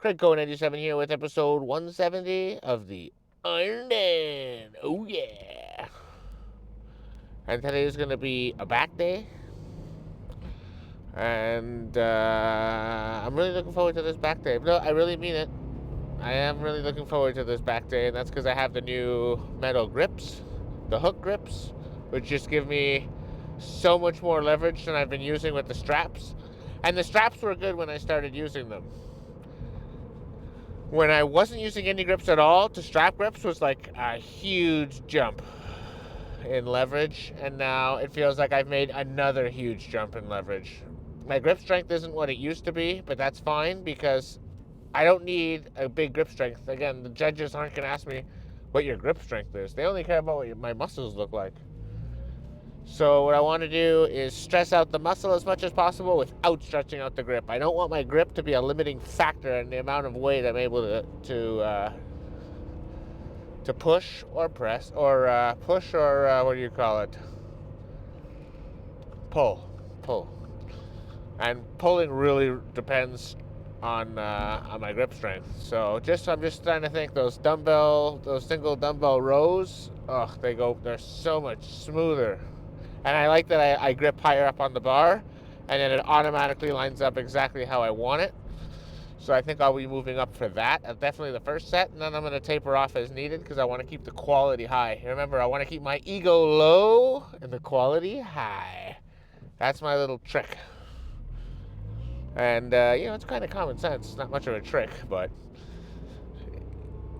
Craig Cohen 87 here with episode 170 of the Iron Man. Oh yeah. And today is going to be a back day. And I'm really looking forward to this back day. No, I really mean it. I am really looking forward to this back day. And that's because I have the new metal grips, the hook grips, which just give me so much more leverage than I've been using with the straps. And the straps were good when I started using them. When I wasn't using any grips at all, to strap grips was like a huge jump in leverage, and now it feels like I've made another huge jump in leverage. My grip strength isn't what it used to be, but that's fine because I don't need a big grip strength. Again, the judges aren't going to ask me what your grip strength is. They only care about what my muscles look like. So what I want to do is stress out the muscle as much as possible without stretching out the grip. I don't want my grip to be a limiting factor in the amount of weight I'm able to push or press or push or what do you call it? Pull. And pulling really depends on my grip strength. So I'm just trying to think those single dumbbell rows. They're so much smoother. And I like that I grip higher up on the bar, and then it automatically lines up exactly how I want it. So I think I'll be moving up for that. Definitely the first set, and then I'm going to taper off as needed because I want to keep the quality high. Remember, I want to keep my ego low and the quality high. That's my little trick. And, it's kind of common sense. It's not much of a trick, but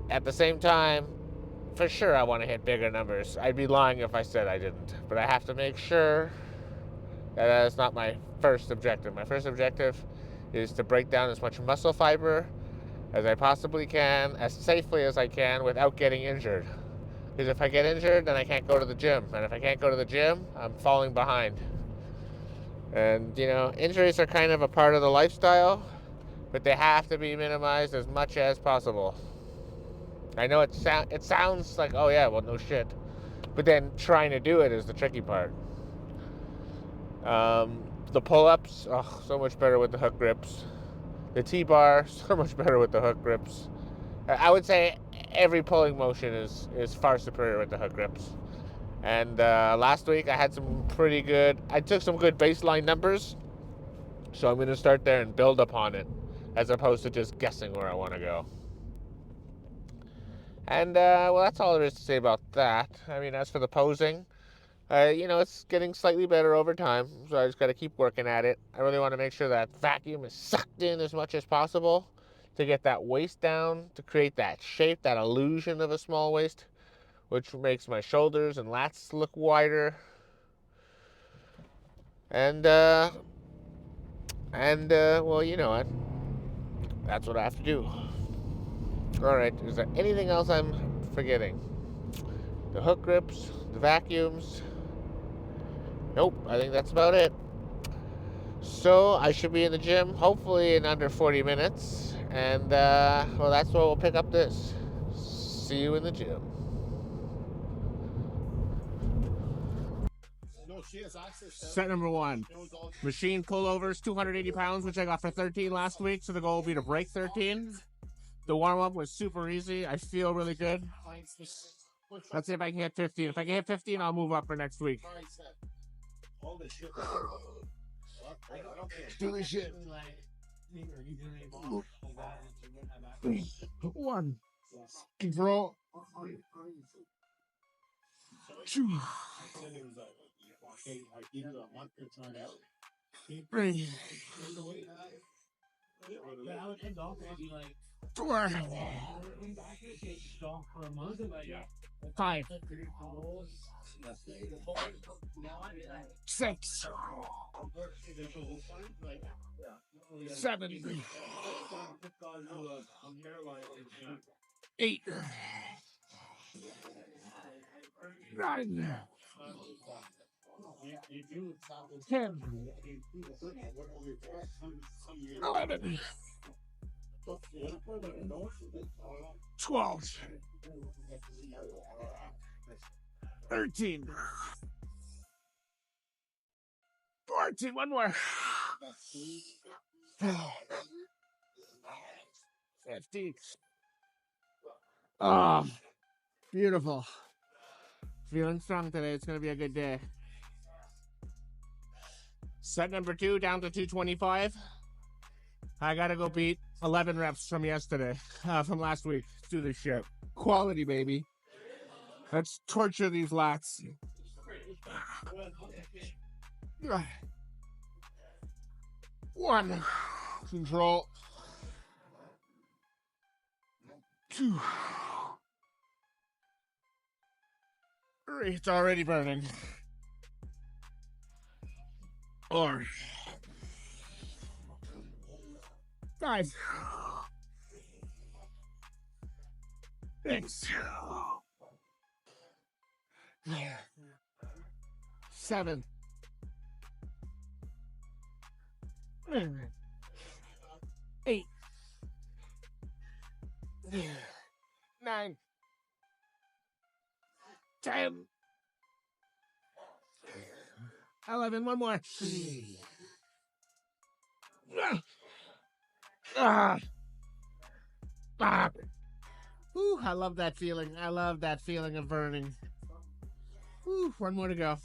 at the same time, for sure I want to hit bigger numbers. I'd be lying if I said I didn't. But I have to make sure that is not my first objective. My first objective is to break down as much muscle fiber as I possibly can, as safely as I can, without getting injured. Because if I get injured, then I can't go to the gym. And if I can't go to the gym, I'm falling behind. And, injuries are kind of a part of the lifestyle, but they have to be minimized as much as possible. I know it sounds like, oh yeah, well, no shit. But then trying to do it is the tricky part. The pull-ups, so much better with the hook grips. The T-bar, so much better with the hook grips. I would say every pulling motion is far superior with the hook grips. And last week I took some good baseline numbers. So I'm going to start there and build upon it as opposed to just guessing where I want to go. And, that's all there is to say about that. I mean, as for the posing, it's getting slightly better over time, so I just got to keep working at it. I really want to make sure that vacuum is sucked in as much as possible to get that waist down, to create that shape, that illusion of a small waist, which makes my shoulders and lats look wider. And, well, you know what? That's what I have to do. All right, is there anything else I'm forgetting? The hook grips, the vacuums. Nope, I think that's about it. So I should be in the gym, hopefully in under 40 minutes. And, that's where we'll pick up this. See you in the gym. Set number one. Machine pullovers, 280 pounds, which I got for 13 last week. So the goal will be to break 13. The warm-up was super easy. I feel really good. Let's see if I can hit 15. If I can hit 15, I'll move up for next week. Do this shit. One. Bro. Two. Three. 4. 5. 6. 7. 8. 9. 10. 11. 12. 13. 14. One more. 50. Oh, beautiful. Feeling strong today. It's going to be a good day. Set number 2 down to 225. I got to go beat 11 reps from yesterday, from last week. Let's do this shit. Quality, baby. Let's torture these lats. One. Control. 2. 3. It's already burning. 4. 5. 6. 7. 8. 9. 10. 11. One more. Ah. Ah. Ooh, I love that feeling. I love that feeling of burning. Ooh, one more to go.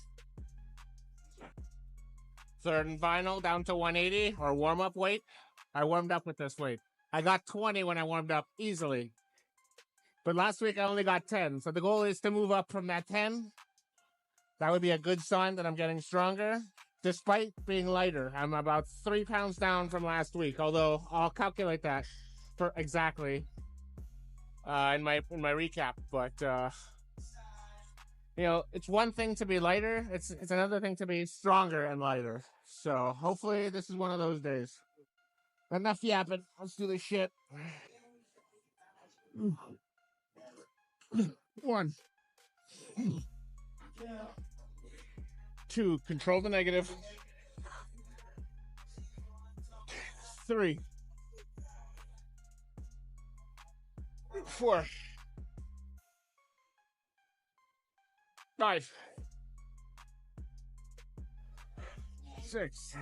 Third and final, down to 180, or warm-up weight. I warmed up with this weight. I got 20 when I warmed up, easily. But last week I only got 10, so the goal is to move up from that 10. That would be a good sign that I'm getting stronger, despite being lighter. I'm about 3 pounds down from last week, although I'll calculate that for exactly in my recap. But you know, it's one thing to be lighter. It's another thing to be stronger and lighter. So hopefully this is one of those days. Enough yapping. Let's do this shit. 1. 2. Control the negative. 3. 4. 5. 6.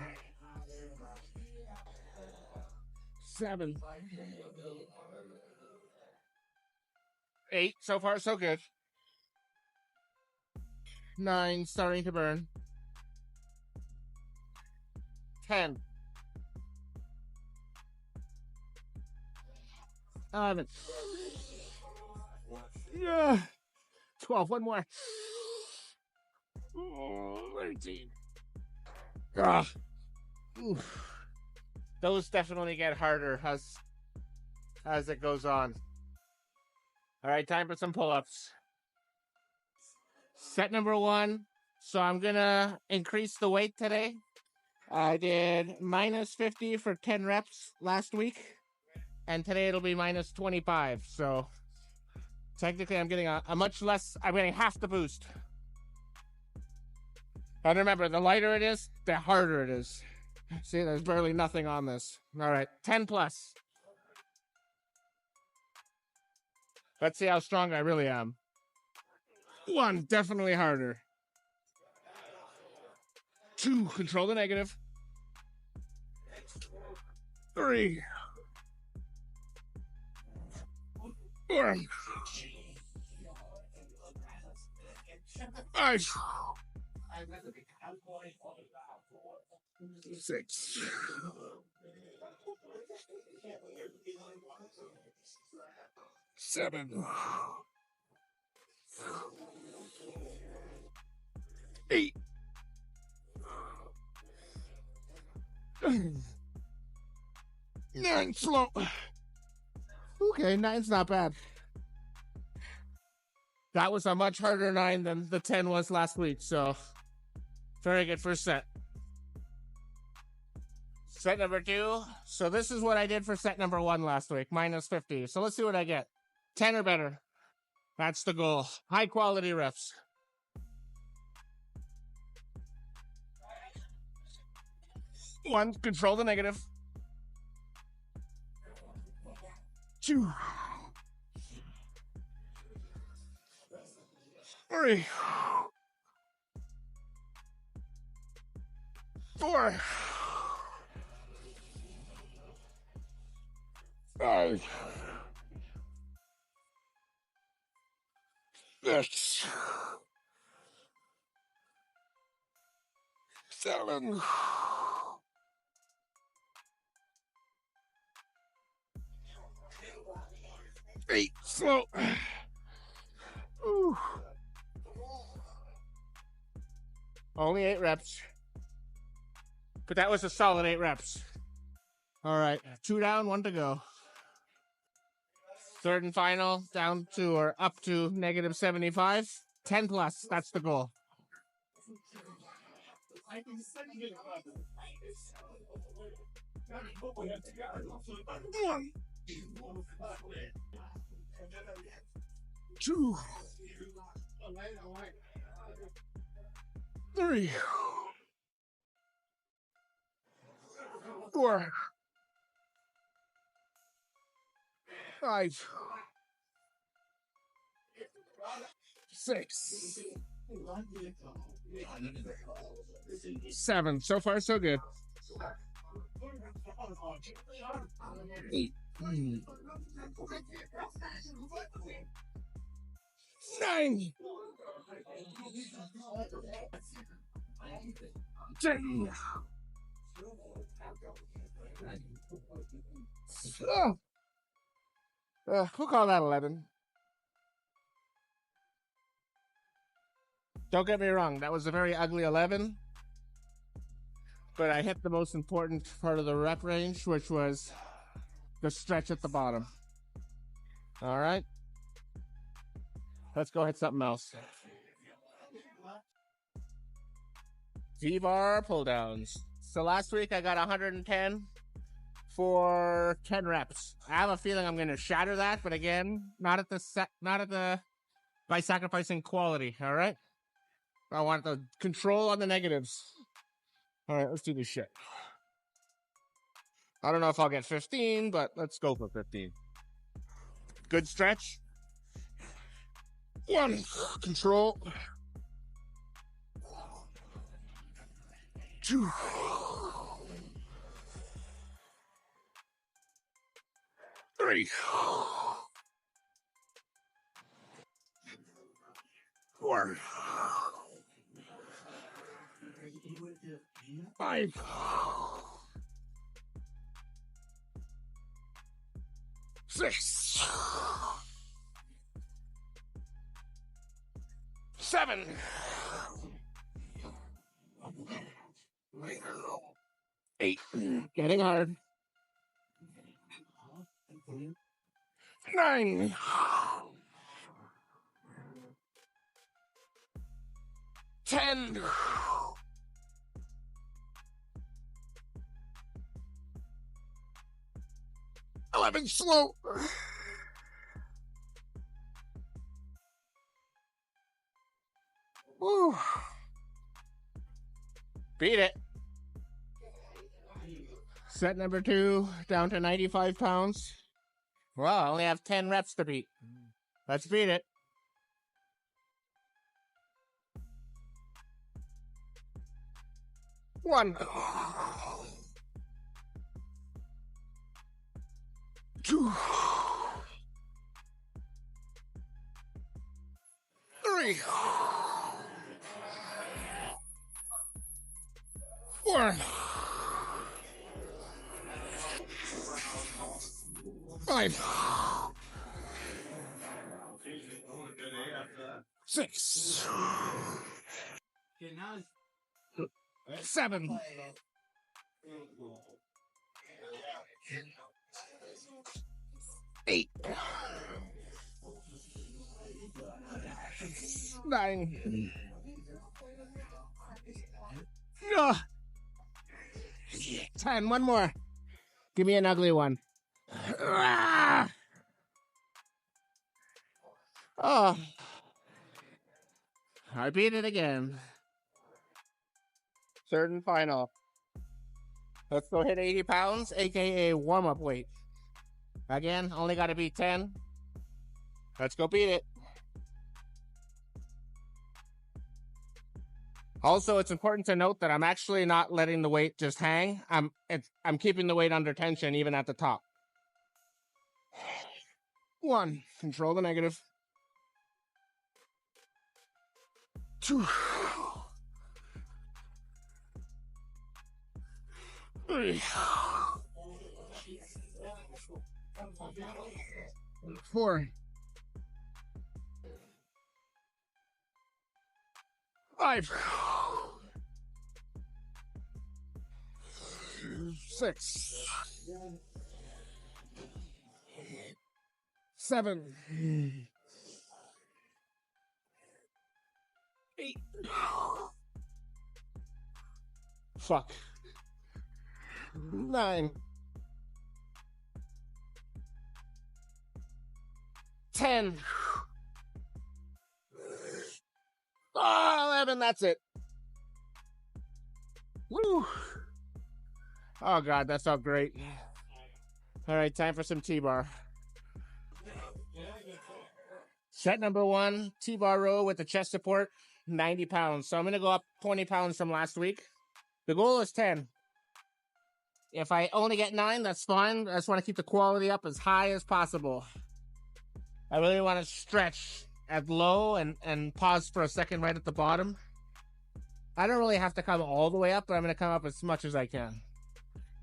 7. 8. So far, so good. 9. Starting to burn. 10. 11. Yeah. 12. One more. 13. Ah. Oof. Those definitely get harder as it goes on. All right, time for some pull-ups. Set number 1. So I'm gonna increase the weight today. I did minus 50 for 10 reps last week, and today it'll be minus 25. So technically I'm getting a much less, I'm getting half the boost. And remember, the lighter it is, the harder it is. See, there's barely nothing on this. All right, 10 plus. Let's see how strong I really am. 1, definitely harder. 2, control the negative. 3. 4. 5. 6. 7. 8. 9. Slow. Okay, 9's not bad. That was a much harder 9 than the 10 was last week, so very good first set. Set number 2. So this is what I did for set number 1 last week, minus 50. So let's see what I get. 10 or better. That's the goal. High quality reps. 1, control the negative. 2. 3. 4. 5, 6, 7, 8. Slow. Ooh. Only 8 reps. But that was a solid 8 reps. All right, 2 down, 1 to go. Third and final, down to or up to negative 75. 10 plus, that's the goal. 1, 2, 3, 4, 5, 6, 7. So far, so good. 8, 9, 10. We'll call that 11. Don't get me wrong, that was a very ugly 11. But I hit the most important part of the rep range, which was the stretch at the bottom. All right. Let's go hit something else. V-bar pull downs. So last week I got 110 for 10 reps. I have a feeling I'm going to shatter that, but again, not at the by sacrificing quality. All right. I want the control on the negatives. All right, let's do this shit. I don't know if I'll get 15, but let's go for 15. Good stretch. 1, control. 2, 3, 4, 5, 6, 7, 8. Getting hard. 9, 10. 11, slow. Woo. Beat it. Set number 2, down to 95 pounds. Well, I only have 10 reps to beat. Let's beat it. 1, 2, 3, 4, 5, 6, 7, 8, 9. 10. One more. Give me an ugly one. Oh, I beat it again. Third and final. Let's go hit 80 pounds, aka warm-up weight. Again, only got to beat 10. Let's go beat it. Also, it's important to note that I'm actually not letting the weight just hang. I'm keeping the weight under tension even at the top. 1. Control the negative. 2. 3. 4. 5. 6. 7. 8. Fuck. 9. 10. 11. That's it. Woo. Oh, God, that felt great. All right, time for some T-bar. Set number 1, T-bar row with the chest support, 90 pounds. So I'm going to go up 20 pounds from last week. The goal is 10. If I only get 9, that's fine. I just want to keep the quality up as high as possible. I really want to stretch at low and pause for a second right at the bottom. I don't really have to come all the way up, but I'm going to come up as much as I can.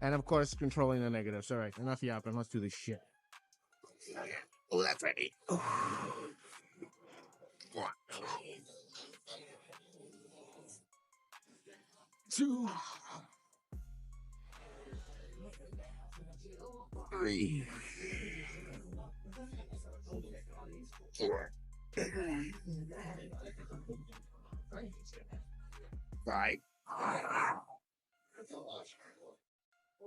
And of course, controlling the negatives. All right, enough yapping. Let's do this shit. Oh, that's ready. 1. 2. 3. 4. 5.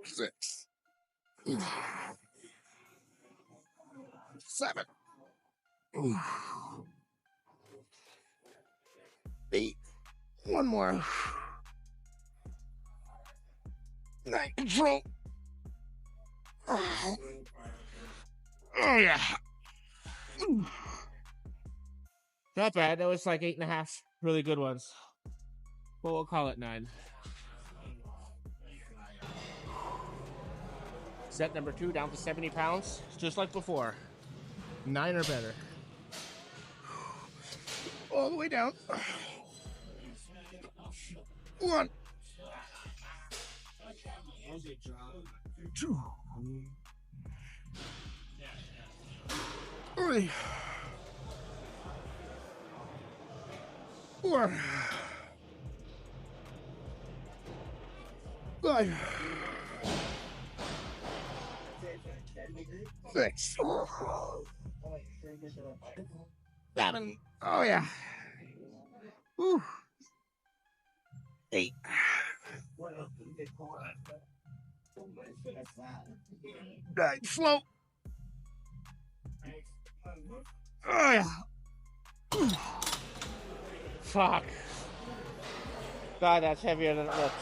6. 7. 8. One more. 9. Control. Oh, yeah. Not bad. That was like 8.5 really good ones. But we'll call it 9. Set number 2 down to 70 pounds, just like before. 9 or better. All the way down. 1. 2. 3. 4. 5. 6. 7. Oh, yeah. Whew. 8. 9. Slow. Oh, yeah. Fuck. God, that's heavier than it looks.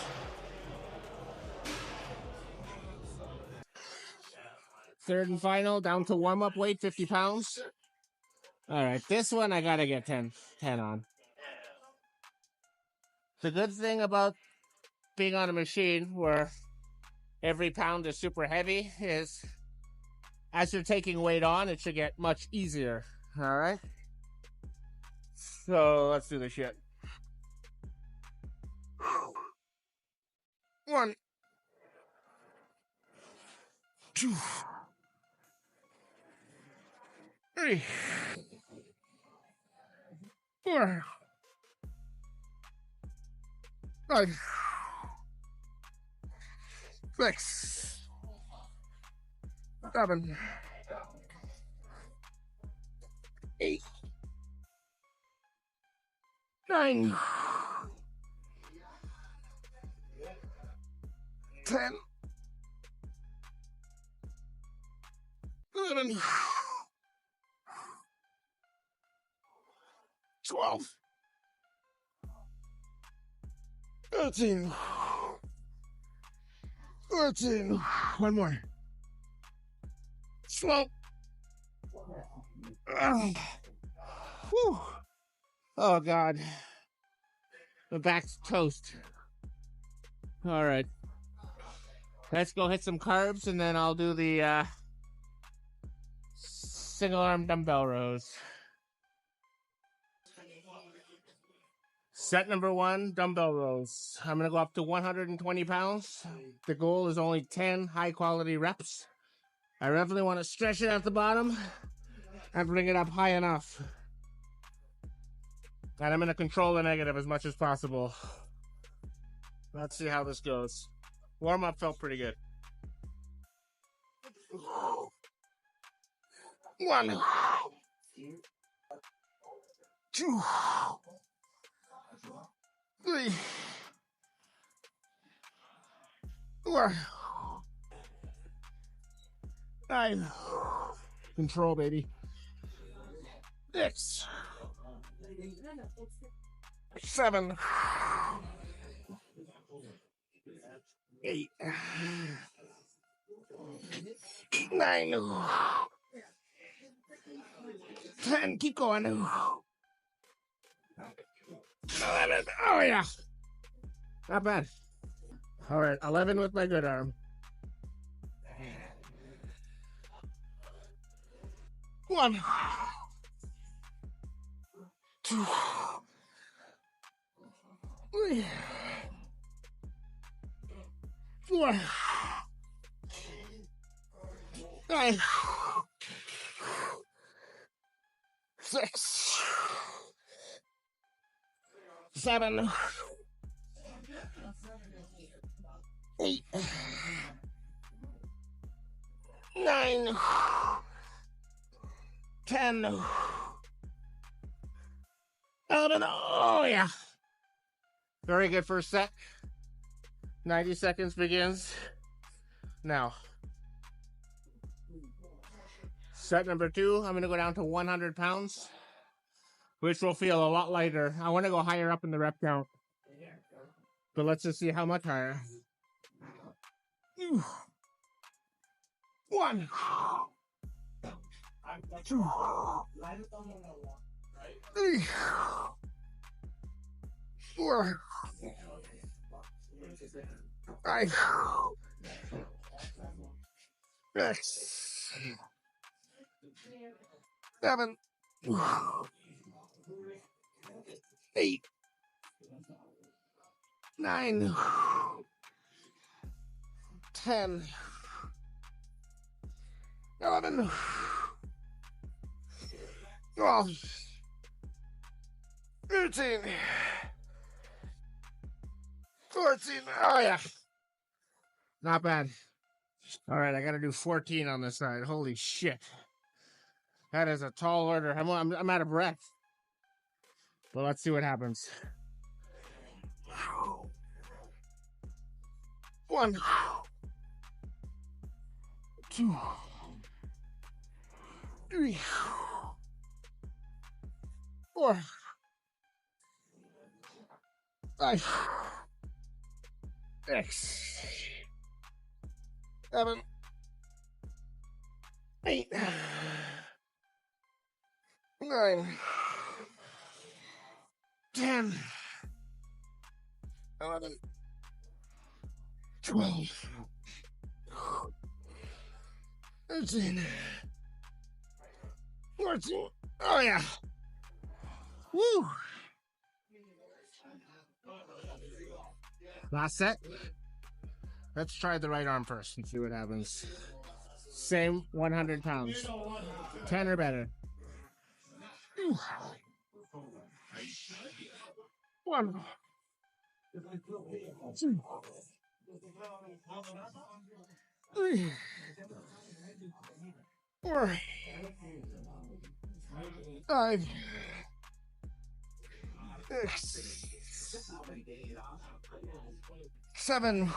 Third and final, down to warm-up weight, 50 pounds. All right, this one I gotta get 10 on. The good thing about being on a machine where every pound is super heavy is as you're taking weight on, it should get much easier. All right? So let's do this shit. 1. 2. 3. 4. 5. 6. 7. 8. 9. 10. 11. 12. 13. 14. One more. Slow. Whew. Oh, God. My back's toast. All right. Let's go hit some carbs, and then I'll do the single arm dumbbell rows. Set number 1, dumbbell rows. I'm going to go up to 120 pounds. The goal is only 10 high quality reps. I definitely want to stretch it at the bottom and bring it up high enough. And I'm going to control the negative as much as possible. Let's see how this goes. Warm up felt pretty good. 1, 2, 3, 4, 5. Control, baby. 6, 7, 8, 9, 10. Keep going. 11. Oh, yeah. Not bad. All right, 11 with my good arm. 1, 2, 3, 4, 5, 6, 7, 8, 9, 10, 11. Oh, yeah. Very good first set. 90 seconds begins now. Set number 2, I'm going to go down to 100 pounds, which will feel a lot lighter. I want to go higher up in the rep count, but let's just see how much higher. 1, 2, 3, 4, 5, 6, 7, 8, 9, 10, 11, 12, 13, 14. Oh, yeah. Not bad. All right, I got to do 14 on this side. Holy shit. That is a tall order. I'm out of breath. But let's see what happens. 1, 2, 3, 4, 5, 6, 7, 8, 9, 10, 11, 12, 13, 14. Oh, yeah. Woo. Last set. Let's try the right arm first and see what happens. Same 100 pounds. 10 or better. 1, 2, 3, 4, 5, 6, 7,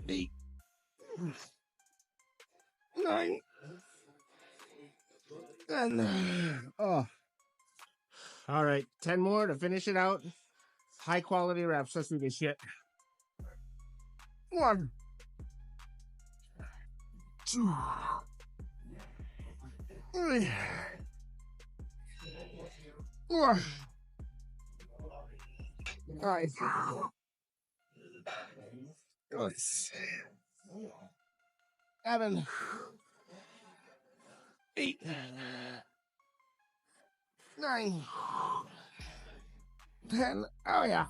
8, 9, 10. Oh. All right, 10 more to finish it out. High quality reps. Let's do this shit. 1, 2, 3, 4, 5, 6, 7, 8, 9, 10. Oh, yeah.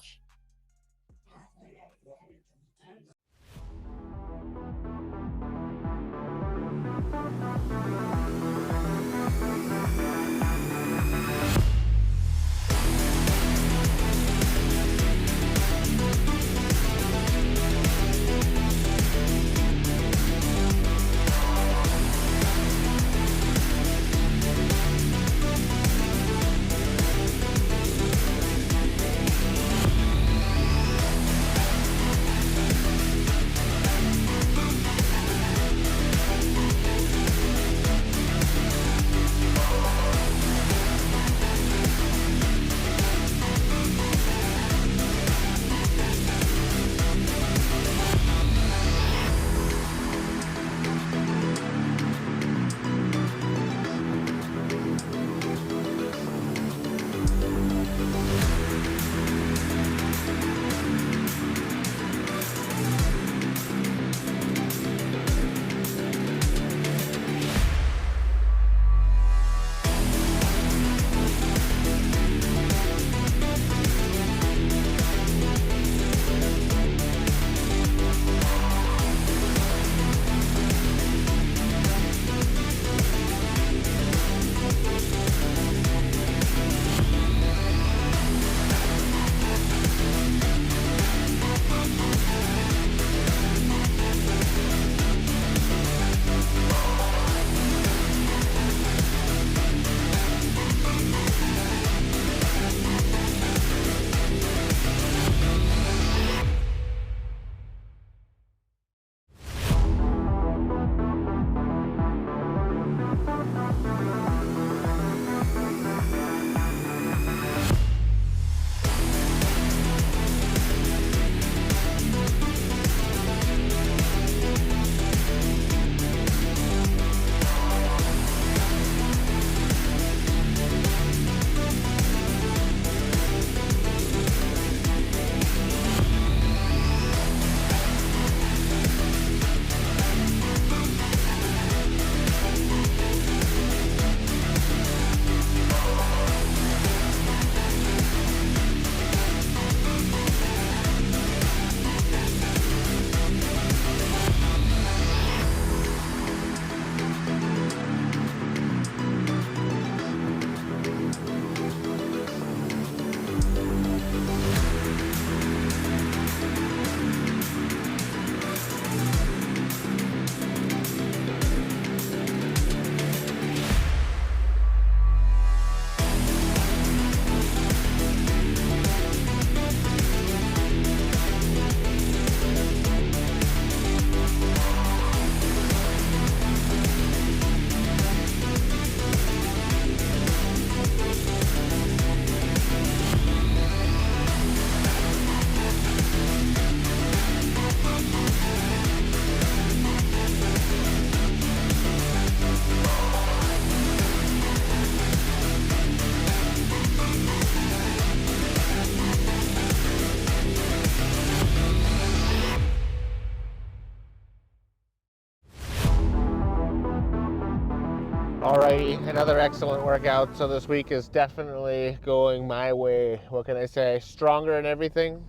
Alrighty, another excellent workout. So this week is definitely going my way. What can I say? Stronger in everything.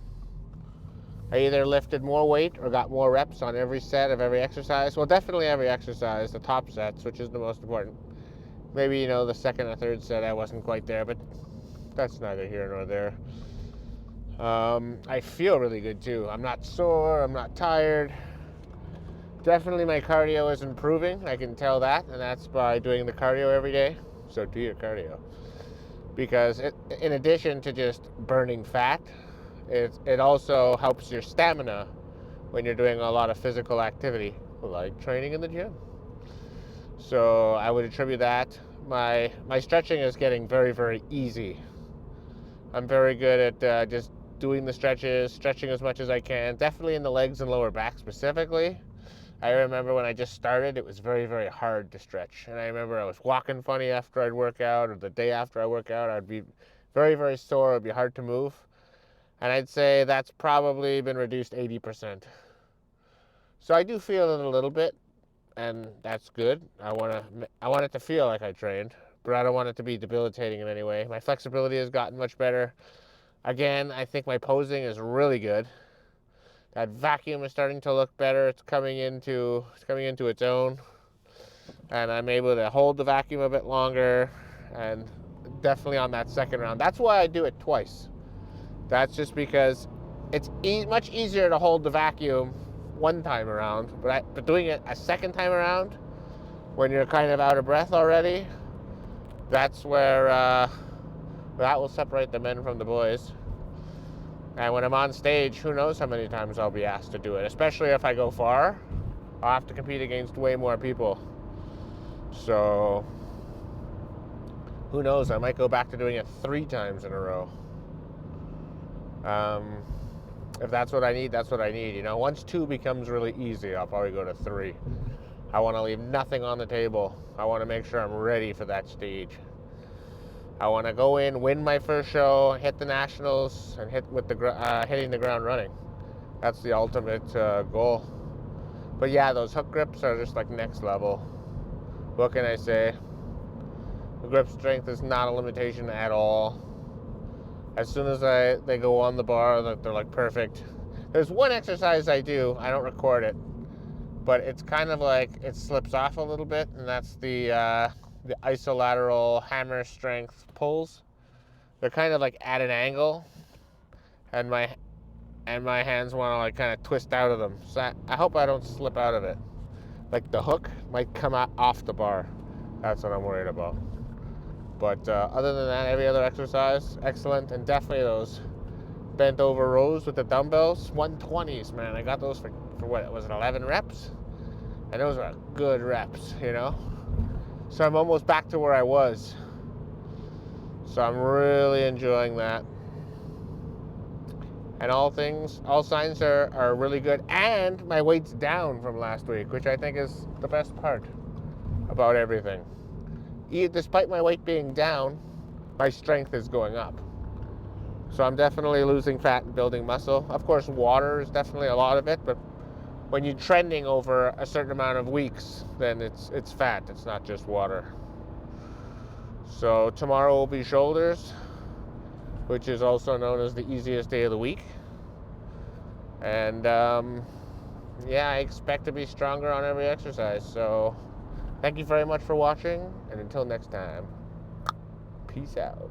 I either lifted more weight or got more reps on every set of every exercise. Well, definitely every exercise, the top sets, which is the most important. Maybe, the second or third set I wasn't quite there, but that's neither here nor there. I feel really good too. I'm not sore, I'm not tired. Definitely my cardio is improving. I can tell that, and that's by doing the cardio every day. So do your cardio. Because in addition to just burning fat, it also helps your stamina when you're doing a lot of physical activity, like training in the gym. So I would attribute that. My stretching is getting very, very easy. I'm very good at just doing the stretches, stretching as much as I can, definitely in the legs and lower back specifically. I remember when I just started, it was very, very hard to stretch. And I remember I was walking funny after I'd work out, or the day after I work out, I'd be very, very sore. It'd be hard to move. And I'd say that's probably been reduced 80%. So I do feel it a little bit. and that's good. I want it to feel like I trained, but I don't want it to be debilitating in any way. My flexibility has gotten much better. Again, I think my posing is really good. That vacuum is starting to look better. It's coming into its own, and I'm able to hold the vacuum a bit longer. And definitely on that second round, that's why I do it twice. That's just because it's much easier to hold the vacuum one time around, but doing it a second time around when you're kind of out of breath already, that's where that will separate the men from the boys. And when I'm on stage, who knows how many times I'll be asked to do it, especially if I go far. I'll have to compete against way more people. So who knows, I might go back to doing it 3 times in a row. If that's what I need, that's what I need. You know, once 2 becomes really easy, I'll probably go to 3. I want to leave nothing on the table. I want to make sure I'm ready for that stage. I want to go in, win my first show, hit the nationals, and hitting the ground running. That's the ultimate goal. But yeah, those hook grips are just like next level. What can I say? The grip strength is not a limitation at all. As soon as they go on the bar, they're like perfect. There's one exercise I do, I don't record it, but it's kind of like it slips off a little bit, and that's the isolateral hammer strength pulls. They're kind of like at an angle, and my hands want to like kind of twist out of them. So I hope I don't slip out of it. Like the hook might come out off the bar. That's what I'm worried about. But other than that, every other exercise, excellent. And definitely those bent over rows with the dumbbells, 120s, man. I got those for what, was it 11 reps? And those are good reps, you know? So I'm almost back to where I was. So I'm really enjoying that. And all signs are really good. And my weight's down from last week, which I think is the best part about everything. Despite my weight being down, my strength is going up. So I'm definitely losing fat and building muscle. Of course, water is definitely a lot of it, but when you're trending over a certain amount of weeks, then it's fat. It's not just water. So tomorrow will be shoulders, which is also known as the easiest day of the week. And yeah, I expect to be stronger on every exercise. So thank you very much for watching, and until next time, peace out.